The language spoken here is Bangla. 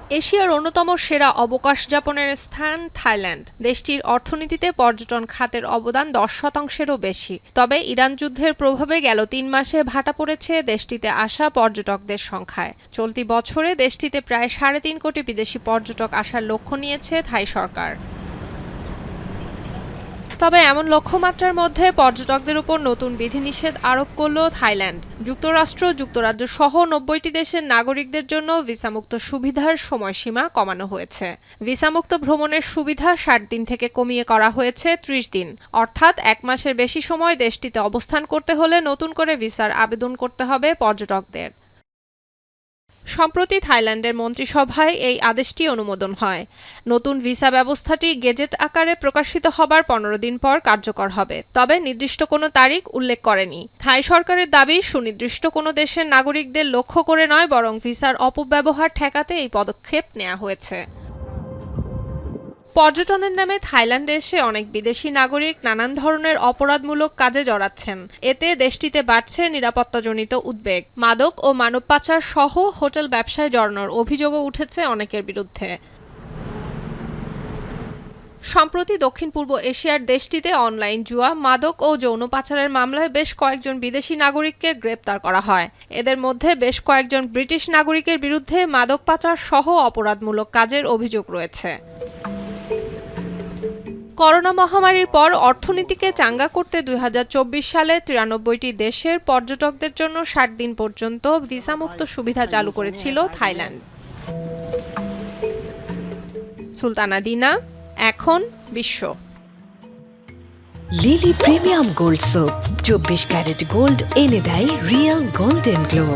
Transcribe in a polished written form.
এশিয়ার অন্যতম সেরা অবকাশ যাপনের স্থান থাইল্যান্ড। দেশটির অর্থনীতিতে পর্যটন খাতের অবদান 10%-এরও বেশি। তবে ইরান যুদ্ধের প্রভাবে গেল 3 মাসে ভাটা পড়েছে দেশটিতে আসা পর্যটকদের সংখ্যায়। চলতি বছরে দেশটিতে প্রায় 3.5 কোটি বিদেশি পর্যটক আসার লক্ষ্য নিয়েছে থাই সরকার। তবে এমন লক্ষ্যমাত্রার মধ্যে পর্যটকদের উপর নতুন বিধিনিষেধ আরোপ করল থাইল্যান্ড। যুক্তরাষ্ট্র, যুক্তরাজ্য সহ 90টি দেশের নাগরিকদের জন্য ভিসামুক্ত সুবিধার সময়সীমা কমানো হয়েছে। ভিসামুক্ত ভ্রমণের সুবিধা 60 দিন থেকে কমিয়ে করা হয়েছে 30 দিন। অর্থাৎ 1 মাসের বেশি সময় দেশটিতে অবস্থান করতে হলে নতুন করে ভিসার আবেদন করতে হবে পর্যটকদের। সম্প্রতি থাইল্যান্ডের মন্ত্রিসভায় এই আদেশটি অনুমোদন হয়। নতুন ভিসা ব্যবস্থাটি গেজেট আকারে প্রকাশিত হবার 15 দিন পর কার্যকর হবে। তবে নির্দিষ্ট কোনো তারিখ উল্লেখ করেনি। থাই সরকারের দাবি, সুনির্দিষ্ট কোনো দেশের নাগরিকদের লক্ষ্য করে নয়, বরং ভিসার অপব্যবহার ঠেকাতে এই পদক্ষেপ নেওয়া হয়েছে। পর্যটনের নামে থাইল্যান্ডে এসে অনেক বিদেশি নাগরিক নানান ধরনের অপরাধমূলক কাজে জড়াচ্ছেন। এতে দেশটিতে বাড়ছে নিরাপত্তাজনিত উদ্বেগ। মাদক ও মানব পাচার সহ হোটেল ব্যবসায় জড়ানোর অভিযোগও উঠেছে অনেকের বিরুদ্ধে। সম্প্রতি দক্ষিণ পূর্ব এশিয়ার দেশটিতে অনলাইন জুয়া, মাদক ও যৌন পাচারের মামলায় বেশ কয়েকজন বিদেশি নাগরিককে গ্রেপ্তার করা হয়। এদের মধ্যে বেশ কয়েকজন ব্রিটিশ নাগরিকের বিরুদ্ধে মাদক পাচার সহ অপরাধমূলক কাজের অভিযোগ রয়েছে। করোনা মহামারীর পর অর্থনীতিকে চাঙ্গা করতে 2024 সালে 93টি দেশের পর্যটকদের জন্য 60 দিন পর্যন্ত ভিসামুক্ত সুবিধা চালু করেছিল থাইল্যান্ড। সুলতানা দিনা, এখন বিশ্ব। Lily premium gold soap 24 carat gold এনে দেয় রিয়েল গোল্ডেন গ্লো।